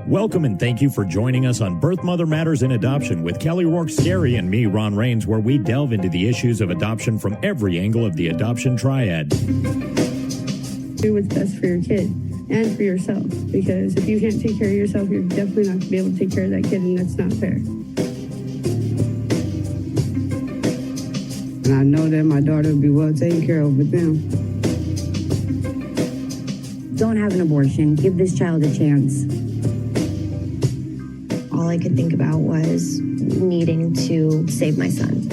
Welcome and thank you for joining us on Birth Mother Matters in Adoption with Kelly Rourke-Scary and me, Ron Rains, where we delve into the issues of adoption from every angle of the adoption triad. Do what's best for your kid and for yourself, because if you can't take care of yourself, you're definitely not going to be able to take care of that kid, and that's not fair. And I know that my daughter will be well taken care of with them. Don't have an abortion. Give this child a chance. All I could think about was needing to save my son.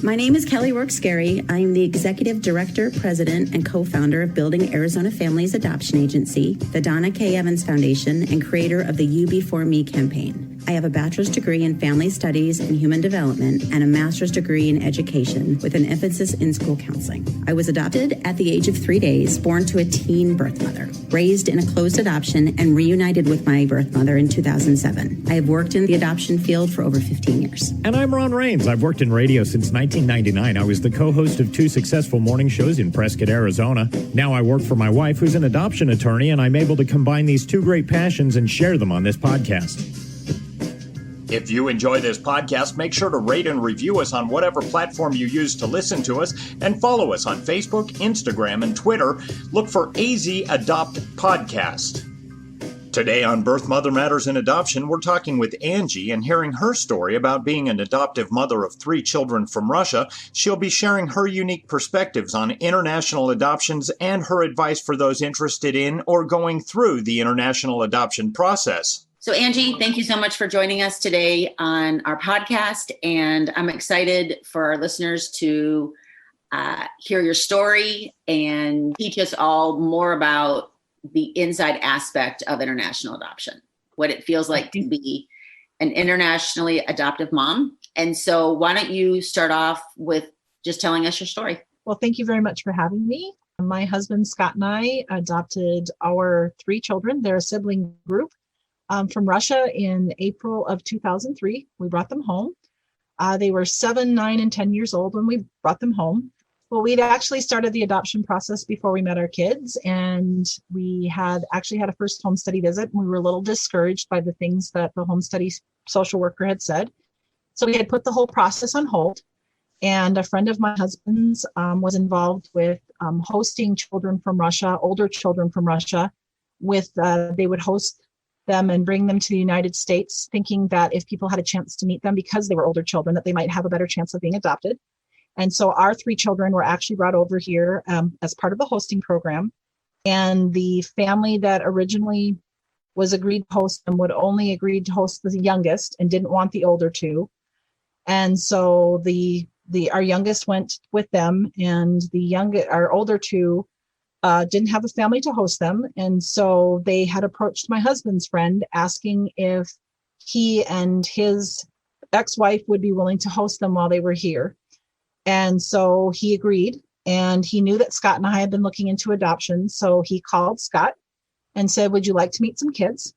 My name is Kelly Rourke-Scary. I am the Executive Director, President, and co-founder of Building Arizona Families Adoption Agency, the Donna K. Evans Foundation, and creator of the You Before Me campaign. I have a bachelor's degree in family studies and human development and a master's degree in education with an emphasis in school counseling. I was adopted at the age of 3 days, born to a teen birth mother, raised in a closed adoption, and reunited with my birth mother in 2007. I have worked in the adoption field for over 15 years. And I'm Ron Rains. I've worked in radio since 1999. I was the co-host of 2 successful morning shows in Prescott, Arizona. Now I work for my wife, who's an adoption attorney, and I'm able to combine these 2 great passions and share them on this podcast. If you enjoy this podcast, make sure to rate and review us on whatever platform you use to listen to us, and follow us on Facebook, Instagram, and Twitter. Look for AZ Adopt Podcast. Today on Birth Mother Matters in Adoption, we're talking with Angie and hearing her story about being an adoptive mother of 3 children from Russia. She'll be sharing her unique perspectives on international adoptions and her advice for those interested in or going through the international adoption process. So Angie, thank you so much for joining us today on our podcast. And I'm excited for our listeners to hear your story and teach us all more about the inside aspect of international adoption, what it feels like to be an internationally adoptive mom. And so why don't you start off with just telling us your story? Well, thank you very much for having me. My husband, Scott, and I adopted our 3 children. They're a sibling group. From Russia in April of 2003. We brought them home. They were 7, 9, and 10 years old when we brought them home. Well, we'd actually started the adoption process before we met our kids, and we had actually had a first home study visit, and we were a little discouraged by the things that the home study social worker had said. So we had put the whole process on hold, and a friend of my husband's was involved with hosting children from Russia, older children from Russia, they would host them and bring them to the United States, thinking that if people had a chance to meet them because they were older children, that they might have a better chance of being adopted. And so our 3 children were actually brought over here as part of the hosting program. And the family that originally was agreed to host them would only agree to host the youngest and didn't want the older 2. And so our youngest went with them, and our older 2 didn't have a family to host them. And so they had approached my husband's friend asking if he and his ex-wife would be willing to host them while they were here. And so he agreed, and he knew that Scott and I had been looking into adoption. So he called Scott and said, "Would you like to meet some kids?"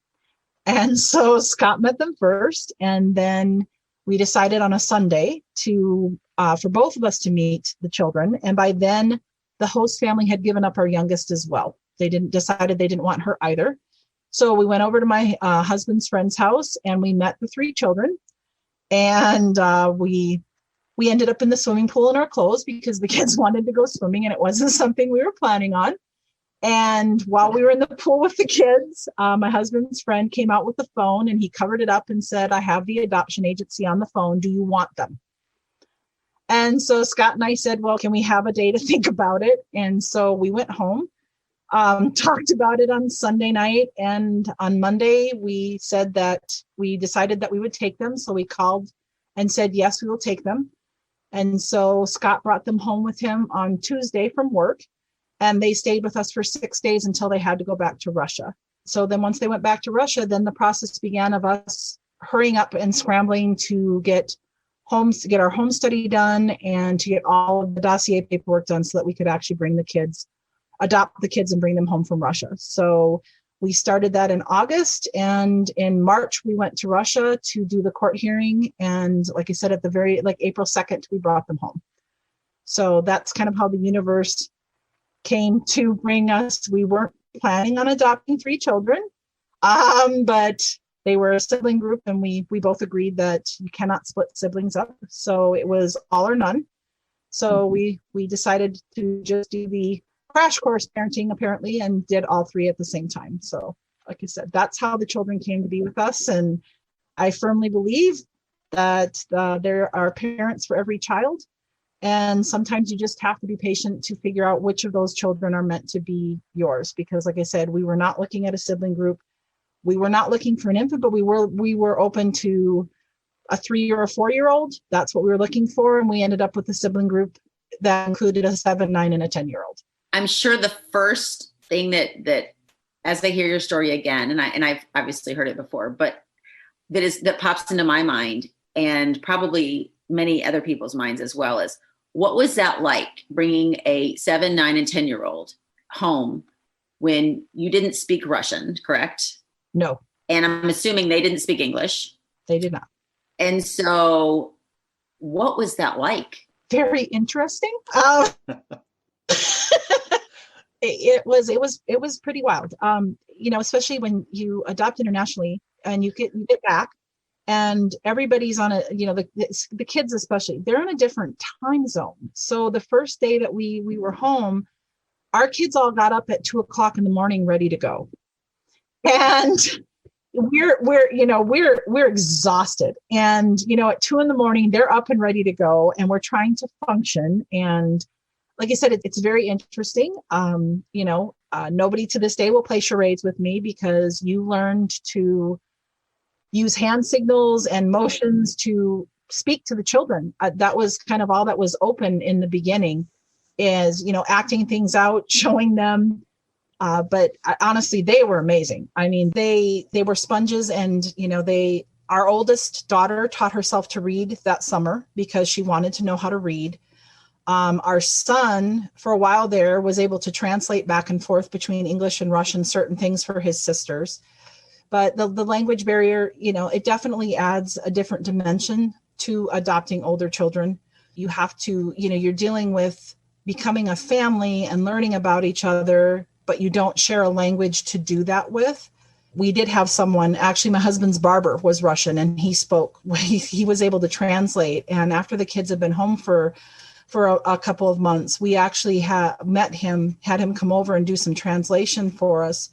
And so Scott met them first. And then we decided on a Sunday for both of us to meet the children. And by then, the host family had given up our youngest as well. They didn't want her either. So we went over to my husband's friend's house, and we met the 3 children. And we ended up in the swimming pool in our clothes because the kids wanted to go swimming, and it wasn't something we were planning on. And while we were in the pool with the kids, my husband's friend came out with the phone, and he covered it up and said, "I have the adoption agency on the phone. Do you want them?" And so Scott and I said, "Well, can we have a day to think about it?" And so we went home, talked about it on Sunday night. And on Monday, we said that we decided that we would take them. So we called and said, "Yes, we will take them." And so Scott brought them home with him on Tuesday from work. And they stayed with us for 6 days until they had to go back to Russia. So then once they went back to Russia, then the process began of us hurrying up and scrambling to get our home study done and to get all of the dossier paperwork done so that we could actually adopt the kids and bring them home from Russia. So we started that in August, and in March we went to Russia to do the court hearing. And like I said, April 2nd, we brought them home. So that's kind of how the universe came to bring us. We weren't planning on adopting 3 children. But they were a sibling group, and we both agreed that you cannot split siblings up. So it was all or none. So we decided to just do the crash course parenting, apparently, and did all three at the same time. So like I said, that's how the children came to be with us. And I firmly believe that there are parents for every child. And sometimes you just have to be patient to figure out which of those children are meant to be yours. Because like I said, we were not looking at a sibling group. We were not looking for an infant, but we were open to a 3 or a 4-year-old. That's what we were looking for. And we ended up with a sibling group that included a 7, 9, and a 10-year-old. I'm sure the first thing that as I hear your story again, and I've obviously heard it before, but that pops into my mind, and probably many other people's minds as well, is what was that like bringing a 7, 9, and 10-year-old home when you didn't speak Russian, correct? No. And I'm assuming they didn't speak English. They did not. And so what was that like? Very interesting. It was pretty wild. Especially when you adopt internationally and you get back and everybody's on the kids, especially, they're in a different time zone. So the first day that we were home, our kids all got up at 2:00 in the morning, ready to go. And we're exhausted. And, at 2 a.m, they're up and ready to go, and we're trying to function. And like I said, it's very interesting. Nobody to this day will play charades with me because you learned to use hand signals and motions to speak to the children. That was kind of all that was open in the beginning, is, acting things out, showing them. But honestly, they were amazing. I mean, they were sponges, and, our oldest daughter taught herself to read that summer because she wanted to know how to read. Our son, for a while there, was able to translate back and forth between English and Russian, certain things for his sisters. But the language barrier, it definitely adds a different dimension to adopting older children. You have to, you're dealing with becoming a family and learning about each other, but you don't share a language to do that with. We did have someone, actually my husband's barber was Russian, and he was able to translate. And after the kids had been home for a couple of months, we actually met him, had him come over and do some translation for us.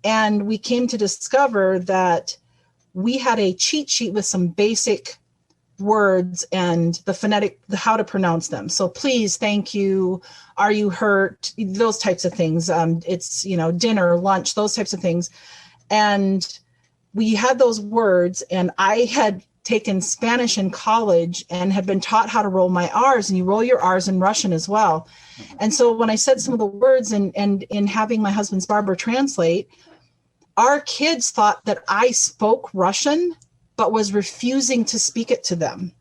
And we came to discover that we had a cheat sheet with some basic words and the phonetic, how to pronounce them. So please, thank you, are you hurt, those types of things. It's, dinner, lunch, those types of things. And we had those words, and I had taken Spanish in college and had been taught how to roll my R's, and you roll your R's in Russian as well. And so when I said some of the words and in having my husband's barber translate, our kids thought that I spoke Russian, but was refusing to speak it to them.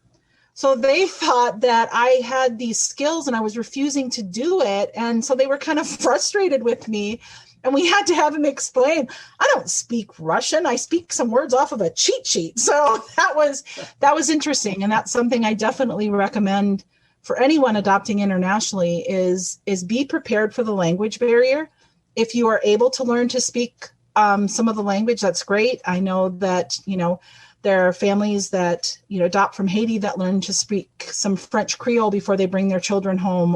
So they thought that I had these skills and I was refusing to do it. And so they were kind of frustrated with me. And we had to have him explain, I don't speak Russian. I speak some words off of a cheat sheet. So that was interesting. And that's something I definitely recommend for anyone adopting internationally is be prepared for the language barrier. If you are able to learn to speak some of the language, that's great. I know that, there are families that, adopt from Haiti that learn to speak some French Creole before they bring their children home.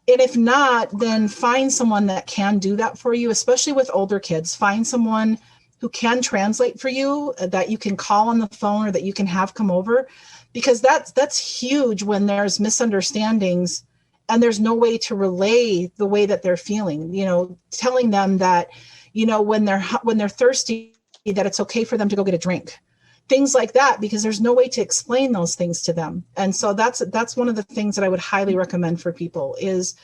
And if not, then find someone that can do that for you, especially with older kids. Find someone who can translate for you, that you can call on the phone or that you can have come over, because that's huge when there's misunderstandings and there's no way to relay the way that they're feeling, telling them that, when they're thirsty, that it's okay for them to go get a drink. Things like that, because there's no way to explain those things to them. And so that's one of the things that I would highly recommend for people is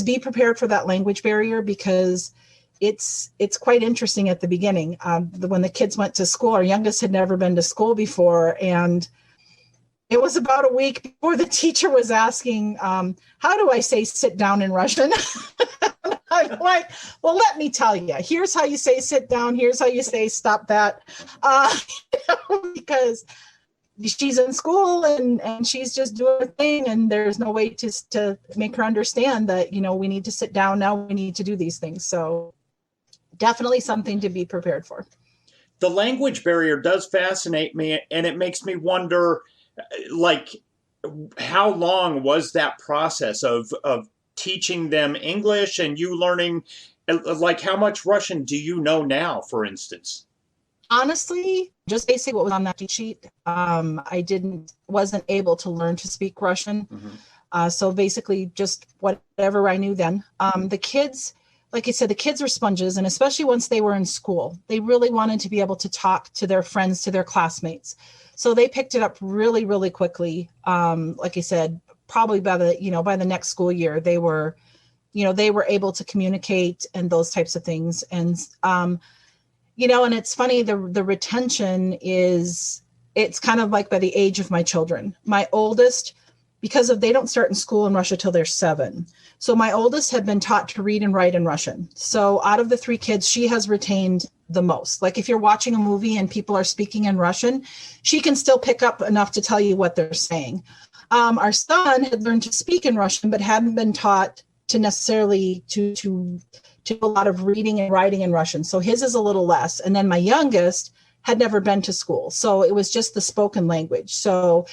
be prepared for that language barrier, because it's quite interesting at the beginning. When the kids went to school, our youngest had never been to school before. And it was about a week before the teacher was asking, how do I say sit down in Russian? I'm like, well, let me tell you, here's how you say sit down. Here's how you say stop that. Because she's in school and she's just doing her thing, and there's no way to make her understand that, we need to sit down now. We need to do these things. So definitely something to be prepared for. The language barrier does fascinate me, and it makes me wonder, like, how long was that process of teaching them English and you learning, like, how much Russian do you know now, for instance? Honestly, just basically what was on that cheat sheet. I wasn't able to learn to speak Russian. So basically just whatever I knew then. The kids, like I said, the kids were sponges, and especially once they were in school, they really wanted to be able to talk to their friends, to their classmates. So they picked it up really, really quickly. Like I said, probably by the next school year, they were able to communicate and those types of things. And, and it's funny, the retention it's kind of like by the age of my children. My oldest, they don't start in school in Russia till they're 7. So my oldest had been taught to read and write in Russian. So out of the 3 kids, she has retained the most. Like if you're watching a movie and people are speaking in Russian, she can still pick up enough to tell you what they're saying. Our son had learned to speak in Russian, but hadn't been taught to necessarily to do a lot of reading and writing in Russian. So his is a little less. And then my youngest had never been to school. So it was just the spoken language. So,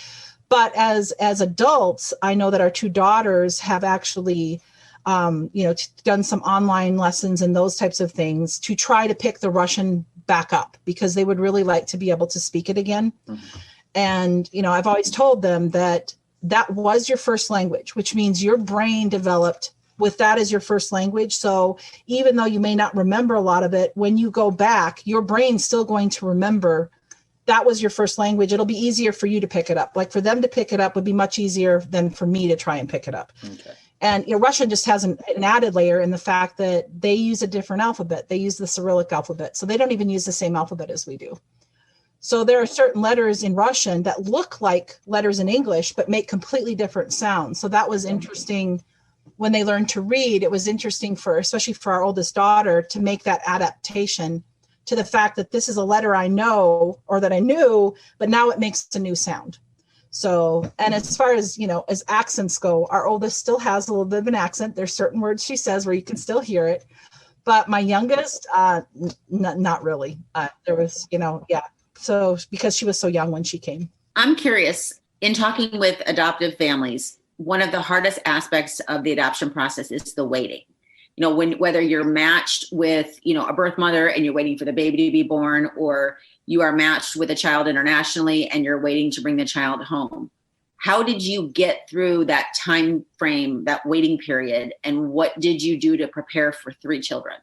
but as adults, I know that our 2 daughters have actually, done some online lessons and those types of things to try to pick the Russian back up, because they would really like to be able to speak it again. And, I've always told them that was your first language, which means your brain developed with that as your first language. So even though you may not remember a lot of it, when you go back, your brain's still going to remember that was your first language. It'll be easier for you to pick it up. Like for them to pick it up would be much easier than for me to try and pick it up. Okay. And Russian just has an added layer in the fact that they use a different alphabet. They use the Cyrillic alphabet. So they don't even use the same alphabet as we do. So there are certain letters in Russian that look like letters in English, but make completely different sounds. So that was interesting when they learned to read. It was interesting especially for our oldest daughter, to make that adaptation to the fact that this is a letter I know or that I knew, but now it makes a new sound. So, and as far as, as accents go, our oldest still has a little bit of an accent. There's certain words she says where you can still hear it, but my youngest, not really. There was, So because she was so young when she came. I'm curious, in talking with adoptive families, one of the hardest aspects of the adoption process is the waiting. Whether you're matched with, a birth mother and you're waiting for the baby to be born, or you are matched with a child internationally and you're waiting to bring the child home. How did you get through that time frame, that waiting period? And what did you do to prepare for 3 children?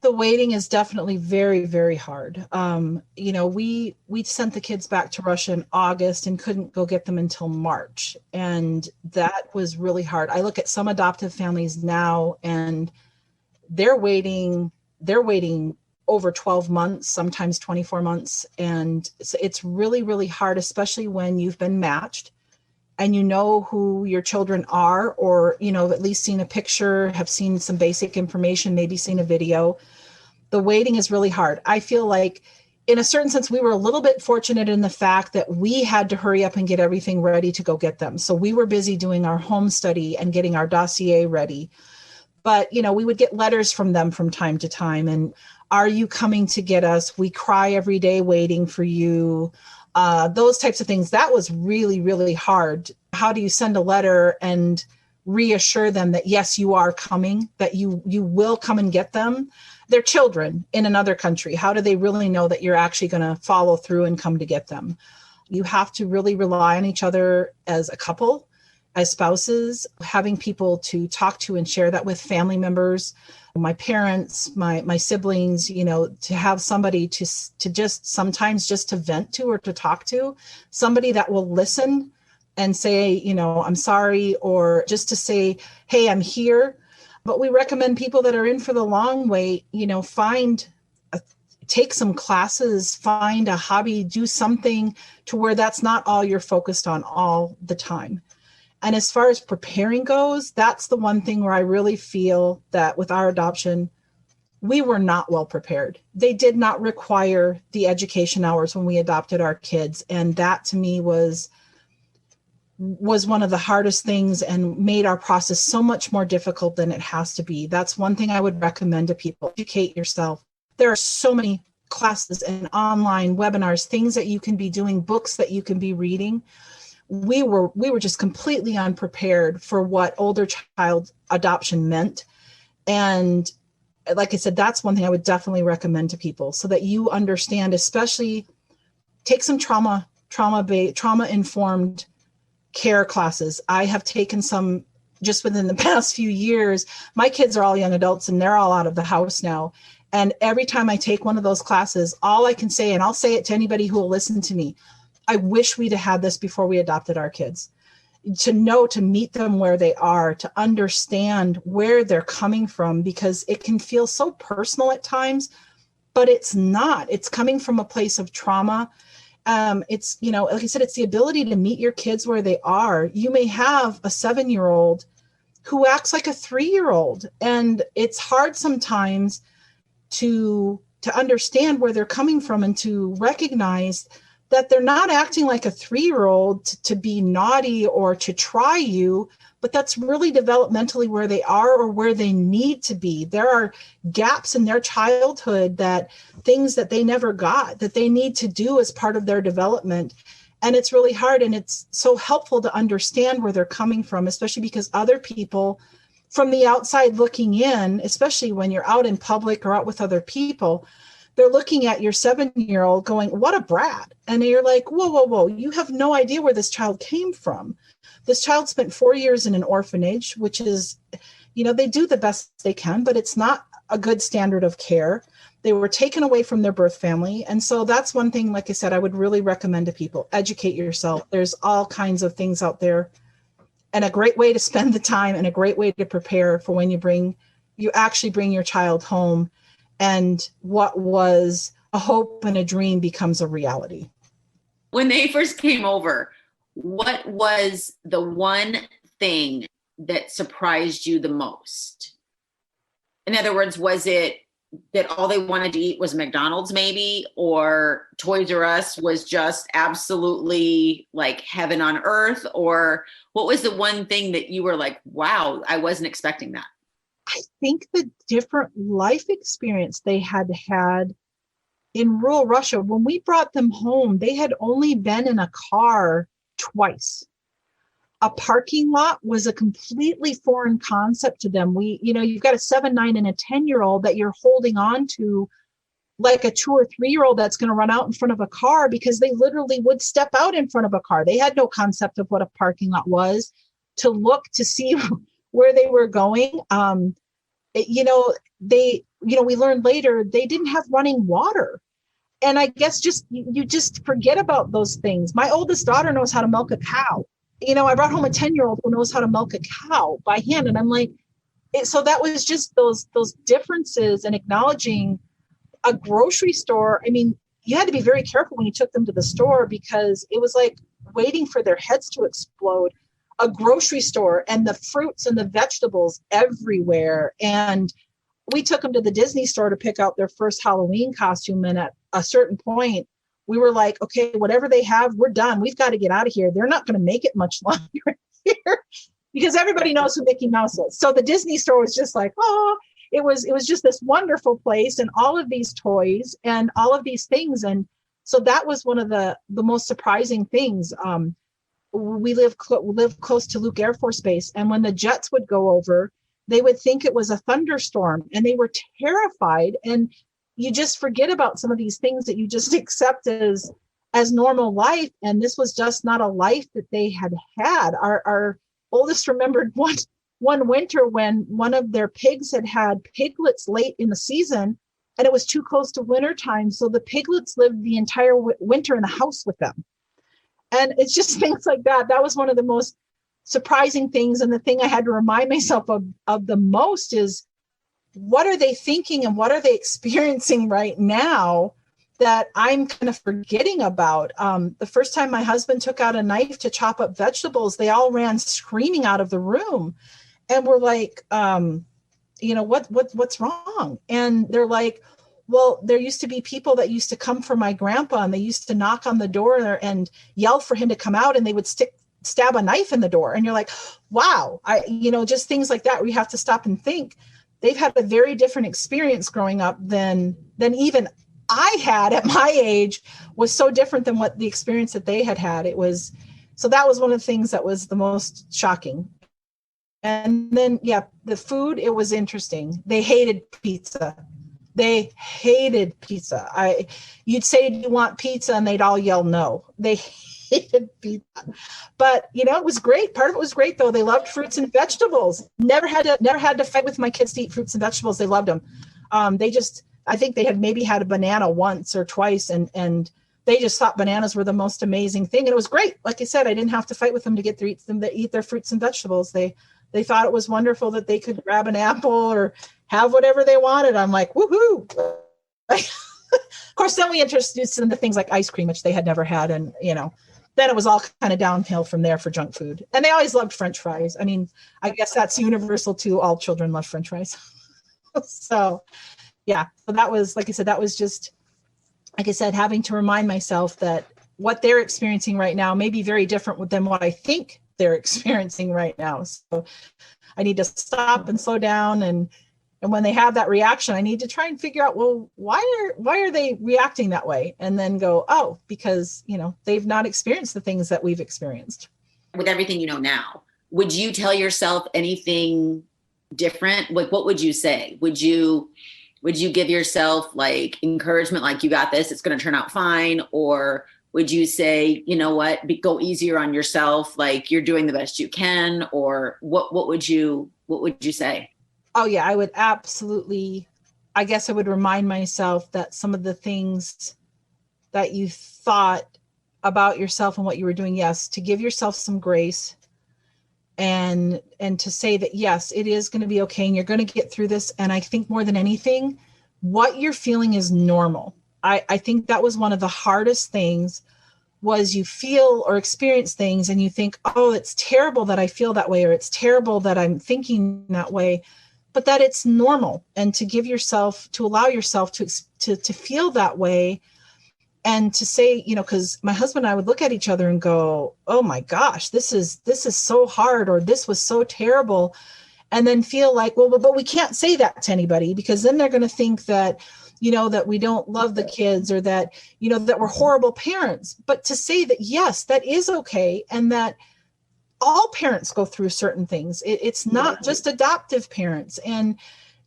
The waiting is definitely very, very hard. We sent the kids back to Russia in August and couldn't go get them until March. And that was really hard. I look at some adoptive families now and they're waiting over 12 months, sometimes 24 months. And it's really, really hard, especially when you've been matched and you know who your children are, or, at least seen a picture, have seen some basic information, maybe seen a video. The waiting is really hard. I feel like in a certain sense, we were a little bit fortunate in the fact that we had to hurry up and get everything ready to go get them. So we were busy doing our home study and getting our dossier ready. But, we would get letters from them from time to time. And are you coming to get us? We cry every day waiting for you. Those types of things. That was really, really hard. How do you send a letter and reassure them that, yes, you are coming, that you will come and get them? They're children in another country. How do they really know that you're actually going to follow through and come to get them? You have to really rely on each other as a couple, as spouses, having people to talk to and share that with, family members, my parents, my siblings, to have somebody to just sometimes just to vent to or to talk to, somebody that will listen and say, I'm sorry, or just to say, hey, I'm here. But we recommend people that are in for the long wait, take some classes, find a hobby, do something to where that's not all you're focused on all the time. And as far as preparing goes, that's the one thing where I really feel that with our adoption, we were not well prepared. They did not require the education hours when we adopted our kids. And that to me was one of the hardest things and made our process so much more difficult than it has to be. That's one thing I would recommend to people. Educate yourself. There are so many classes and online webinars, things that you can be doing, books that you can be reading. We were just completely unprepared for what older child adoption meant. And like I said, that's one thing I would definitely recommend to people, so that you understand, especially take some trauma informed care classes. I have taken some just within the past few years. My kids are all young adults and they're all out of the house now. And every time I take one of those classes, all I can say, and I'll say it to anybody who will listen to me, I wish we'd have had this before we adopted our kids. To know, to meet them where they are, to understand where they're coming from, because it can feel so personal at times, but it's not. It's coming from a place of trauma. It's, like I said, it's the ability to meet your kids where they are. You may have a 7-year-old who acts like a 3-year-old, and it's hard sometimes to understand where they're coming from and to recognize that they're not acting like a 3-year-old to be naughty or to try you, but that's really developmentally where they are or where they need to be. There are gaps in their childhood, that things that they never got, that they need to do as part of their development. And it's really hard. And it's so helpful to understand where they're coming from, especially because other people from the outside looking in, especially when you're out in public or out with other people, they're looking at your 7-year-old going, what a brat. And you're like, whoa. You have no idea where this child came from. This child spent 4 years in an orphanage, which is, they do the best they can, but it's not a good standard of care. They were taken away from their birth family. And so that's one thing, like I said, I would really recommend to people, educate yourself. There's all kinds of things out there, and a great way to spend the time and a great way to prepare for when you actually bring your child home. And what was a hope and a dream becomes a reality. When they first came over, what was the one thing that surprised you the most? In other words, was it that all they wanted to eat was McDonald's maybe, or Toys R Us was just absolutely like heaven on earth? Or what was the one thing that you were like, wow, I wasn't expecting that? I think the different life experience they had in rural Russia. When we brought them home, they had only been in a car twice. A parking lot was a completely foreign concept to them. You've got a 7, 9, and a 10-year-old that you're holding on to like a 2 or 3-year-old that's going to run out in front of a car, because they literally would step out in front of a car. They had no concept of what a parking lot was, to look to see where they were going. We learned later they didn't have running water. And I guess you just forget about those things. My oldest daughter knows how to milk a cow. I brought home a 10-year-old who knows how to milk a cow by hand. And I'm like, so that was just those differences, and acknowledging a grocery store. I mean, you had to be very careful when you took them to the store, because it was like waiting for their heads to explode. A grocery store, and the fruits and the vegetables everywhere. And we took them to the Disney store to pick out their first Halloween costume. And at a certain point, we were like, okay, whatever they have, we're done. We've got to get out of here. They're not going to make it much longer here, because everybody knows who Mickey Mouse is. So the Disney store was just like, it was just this wonderful place, and all of these toys and all of these things. And so that was one of the most surprising things. We live close to Luke Air Force Base. And when the jets would go over, they would think it was a thunderstorm, and they were terrified. And you just forget about some of these things that you just accept as normal life. And this was just not a life that they had. Our oldest remembered one winter when one of their pigs had piglets late in the season, and it was too close to winter time. So the piglets lived the entire winter in the house with them. And it's just things like that. That was one of the most surprising things. And the thing I had to remind myself of the most is, what are they thinking and what are they experiencing right now that I'm kind of forgetting about? The first time my husband took out a knife to chop up vegetables, they all ran screaming out of the room. And we're like, what's wrong? And they're like, well, there used to be people that used to come for my grandpa, and they used to knock on the door and yell for him to come out, and they would stab a knife in the door. And you're like, wow, just things like that. We have to stop and think. They've had a very different experience growing up than even I had at my age was so different than what the experience that they had had. So that was one of the things that was the most shocking. And then, yeah, the food, it was interesting. They hated pizza. They hated pizza. You'd say, do you want pizza? And they'd all yell no. They hated pizza. But, it was great. Part of it was great, though. They loved fruits and vegetables. Never had to fight with my kids to eat fruits and vegetables. They loved them. I think they had maybe had a banana once or twice, and they just thought bananas were the most amazing thing. And it was great. Like I said, I didn't have to fight with them to eat their fruits and vegetables. They thought it was wonderful that they could grab an apple or have whatever they wanted. I'm like, woohoo. Of course, then we introduced them to things like ice cream, which they had never had. And, then it was all kind of downhill from there for junk food. And they always loved French fries. I mean, I guess that's universal too. All children love French fries. So, yeah. So that was, like I said, that was just, like I said, having to remind myself that what they're experiencing right now may be very different than what I think they're experiencing right now. So I need to stop and slow down. And when they have that reaction, I need to try and figure out, well, why are they reacting that way? And then go, oh, because, they've not experienced the things that we've experienced. With everything you know now, would you tell yourself anything different? Like, what would you say? Would you give yourself like encouragement, like, you got this, it's going to turn out fine? Or would you say, you know what, go easier on yourself, like you're doing the best you can? Or what would you say? Oh yeah, I would absolutely, I guess I would remind myself that some of the things that you thought about yourself and what you were doing, yes, to give yourself some grace and to say that, yes, it is going to be okay and you're going to get through this. And I think more than anything, what you're feeling is normal. I think that was one of the hardest things, was you feel or experience things and you think, oh, it's terrible that I feel that way, or it's terrible that I'm thinking that way, but that it's normal. And to allow yourself to feel that way, and to say, because my husband and I would look at each other and go, oh my gosh, this is so hard, or this was so terrible. And then feel like, well, but we can't say that to anybody, because then they're going to think that, that we don't love the kids, or that, that we're horrible parents. But to say that, yes, that is okay. And that all parents go through certain things. It's not just adoptive parents. And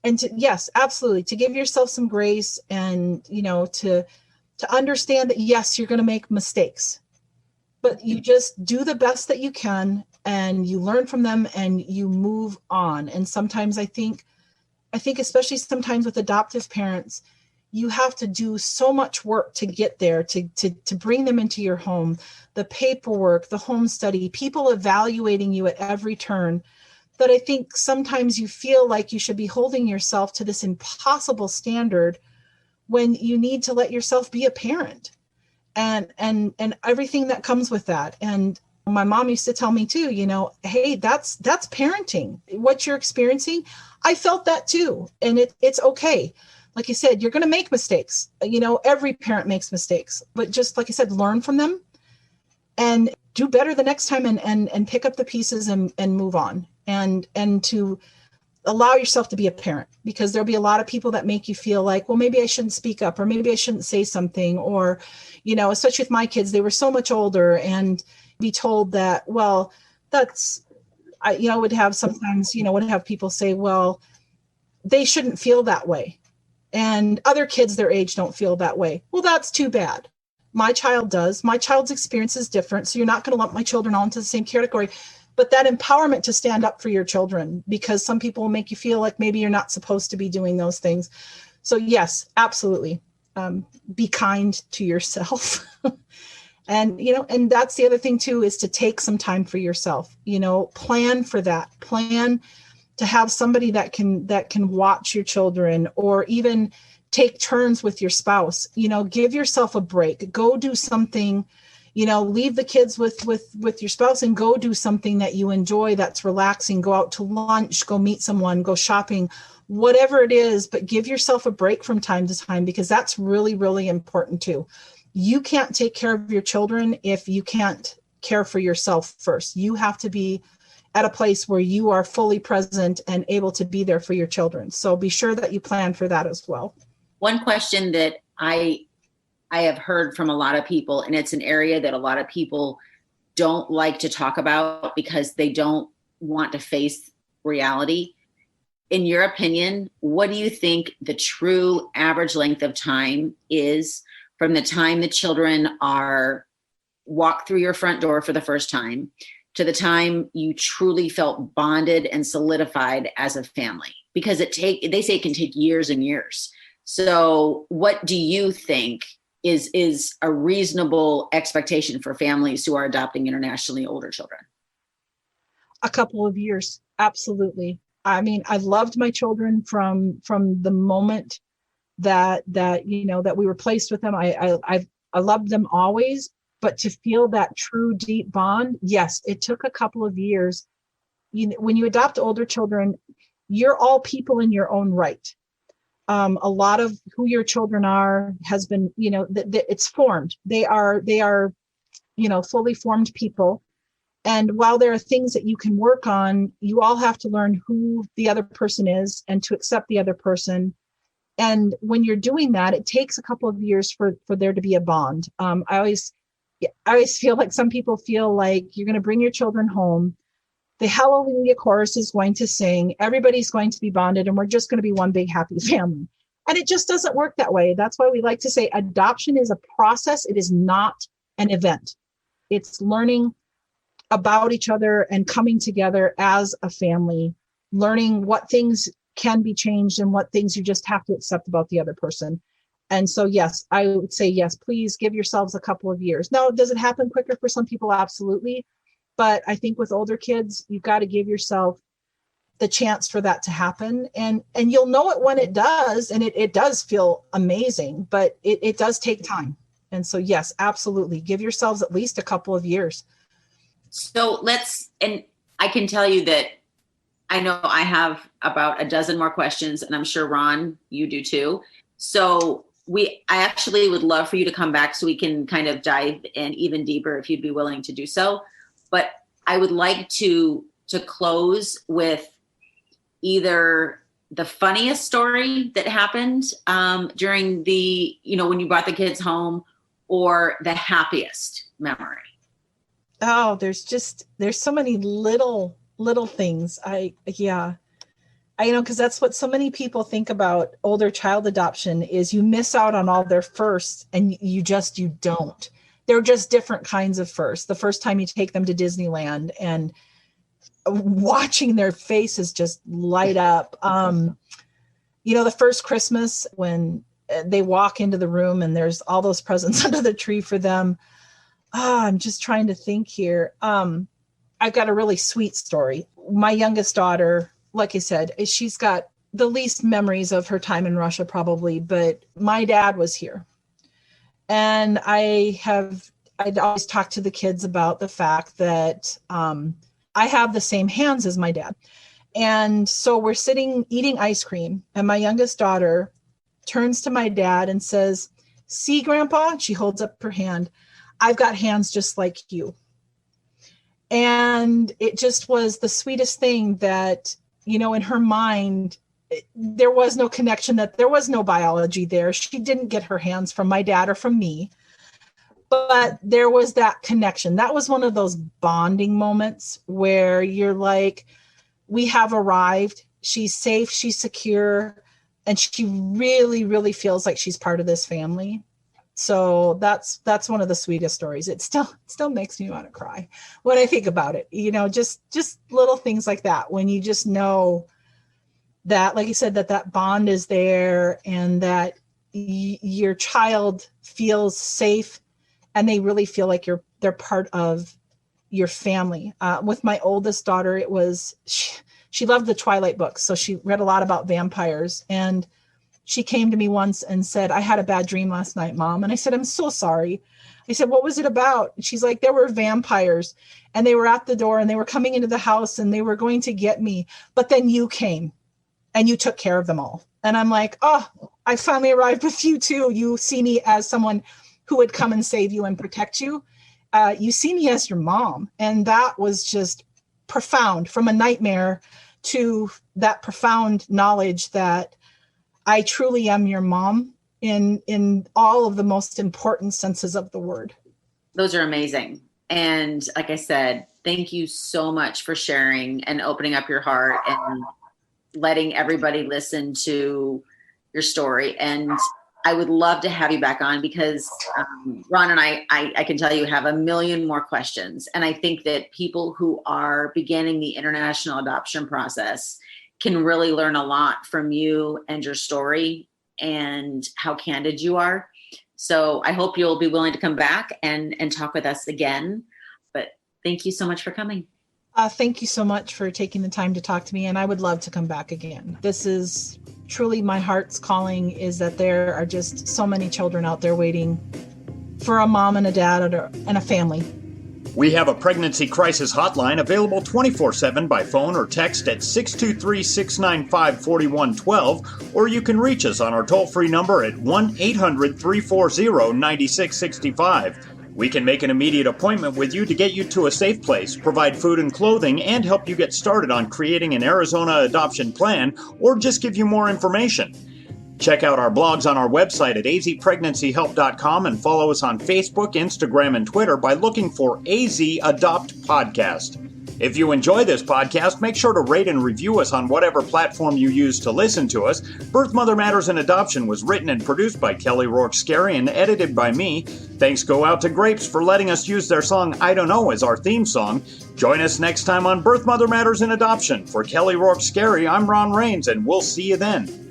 to, yes, absolutely, to give yourself some grace, and, to understand that, yes, you're going to make mistakes, but you just do the best that you can, and you learn from them and you move on. And sometimes I think especially sometimes with adoptive parents, you have to do so much work to get there, to bring them into your home, the paperwork, the home study, people evaluating you at every turn, that I think sometimes you feel like you should be holding yourself to this impossible standard, when you need to let yourself be a parent, and everything that comes with that. And my mom used to tell me too, hey, that's parenting. What you're experiencing, I felt that too. And it's okay. Like you said, you're going to make mistakes. Every parent makes mistakes, but just like I said, learn from them and do better the next time, and pick up the pieces and move on, and to allow yourself to be a parent, because there'll be a lot of people that make you feel like, well, maybe I shouldn't speak up, or maybe I shouldn't say something, or, especially with my kids, they were so much older, and be told that, well, I would have sometimes, would have people say, well, they shouldn't feel that way, and other kids their age don't feel that way. Well, that's too bad. My child does. My child's experience is different, so you're not going to lump my children all into the same category. But that empowerment to stand up for your children, because some people will make you feel like maybe you're not supposed to be doing those things. So yes, absolutely. Be kind to yourself. And, and that's the other thing too, is to take some time for yourself, plan for that, plan to have somebody that can watch your children, or even take turns with your spouse, give yourself a break, go do something, leave the kids with your spouse and go do something that you enjoy, that's relaxing, go out to lunch, go meet someone, go shopping, whatever it is, but give yourself a break from time to time, because that's really, really important too. You can't take care of your children if you can't care for yourself first. You have to be at a place where you are fully present and able to be there for your children. So be sure that you plan for that as well. One question that I have heard from a lot of people, and it's an area that a lot of people don't like to talk about because they don't want to face reality. In your opinion, what do you think the true average length of time is from the time the children are walk through your front door for the first time to the time you truly felt bonded and solidified as a family? Because they say it can take years and years. So what do you think is a reasonable expectation for families who are adopting internationally older children? A couple of years. Absolutely. I mean, I loved my children from the moment that we were placed with them. I loved them always, but to feel that true deep bond, yes, it took a couple of years. When you adopt older children, you're all people in your own right. A lot of who your children are has been, it's formed. They are, fully formed people. And while there are things that you can work on, you all have to learn who the other person is and to accept the other person. And when you're doing that, it takes a couple of years for there to be a bond. I always feel like some people feel like you're going to bring your children home. The Hallelujah chorus is going to sing. Everybody's going to be bonded, and we're just going to be one big happy family. And it just doesn't work that way. That's why we like to say adoption is a process. It is not an event. It's learning about each other and coming together as a family, learning what things can be changed and what things you just have to accept about the other person. And so, yes, I would say, yes, please give yourselves a couple of years. Now, does it happen quicker for some people? Absolutely. But I think with older kids, you've got to give yourself the chance for that to happen. And you'll know it when it does. And it does feel amazing, but it does take time. And so, yes, absolutely. Give yourselves at least a couple of years. So and I can tell you that I know I have about a dozen more questions, and I'm sure, Ron, you do too. So I actually would love for you to come back so we can kind of dive in even deeper if you'd be willing to do so. But I would like to close with either the funniest story that happened during when you brought the kids home, or the happiest memory. Oh, there's so many little things. Because that's what so many people think about older child adoption is you miss out on all their firsts, and you don't. They're just different kinds of firsts. The first time you take them to Disneyland and watching their faces just light up. The first Christmas when they walk into the room and there's all those presents under the tree for them. I'm just trying to think here. I've got a really sweet story. My youngest daughter, like I said, she's got the least memories of her time in Russia probably, but my dad was here. And I'd always talk to the kids about the fact that I have the same hands as my dad. And so we're sitting eating ice cream, and my youngest daughter turns to my dad and says, "See, Grandpa," she holds up her hand, "I've got hands just like you." And it just was the sweetest thing that, in her mind, there was no connection, that there was no biology there. She didn't get her hands from my dad or from me, but there was that connection. That was one of those bonding moments where you're like, we have arrived. She's safe, she's secure, and she really, really feels like she's part of this family. So that's one of the sweetest stories. It still makes me want to cry when I think about it. Just little things like that, when you just know that, like you said, that bond is there, and that your child feels safe, and they really feel like they're part of your family. With my oldest daughter, it was she loved the Twilight books, so she read a lot about vampires, and she came to me once and said, "I had a bad dream last night, Mom." And I said, "I'm so sorry." I said, "What was it about?" And she's like, "There were vampires, and they were at the door, and they were coming into the house, and they were going to get me. But then you came, and you took care of them all." And I'm like, "Oh, I finally arrived with you too. You see me as someone who would come and save you and protect you. You see me as your mom." And that was just profound, from a nightmare to that profound knowledge that I truly am your mom, in all of the most important senses of the word. Those are amazing. And like I said, thank you so much for sharing and opening up your heart and letting everybody listen to your story. And I would love to have you back on because Ron and I can tell you have a million more questions. And I think that people who are beginning the international adoption process can really learn a lot from you and your story and how candid you are. So I hope you'll be willing to come back and talk with us again. But thank you so much for coming. Thank you so much for taking the time to talk to me. And I would love to come back again. This is truly my heart's calling, is that there are just so many children out there waiting for a mom and a dad and a family. We have a pregnancy crisis hotline available 24/7 by phone or text at 623-695-4112, or you can reach us on our toll-free number at 1-800-340-9665. We can make an immediate appointment with you to get you to a safe place, provide food and clothing, and help you get started on creating an Arizona adoption plan, or just give you more information. Check out our blogs on our website at azpregnancyhelp.com and follow us on Facebook, Instagram, and Twitter by looking for AZ Adopt Podcast. If you enjoy this podcast, make sure to rate and review us on whatever platform you use to listen to us. Birth, Mother Matters, and Adoption was written and produced by Kelly Rourke Scary and edited by me. Thanks go out to Grapes for letting us use their song I Don't Know as our theme song. Join us next time on Birth, Mother Matters, and Adoption. For Kelly Rourke Scary, I'm Ron Rains, and we'll see you then.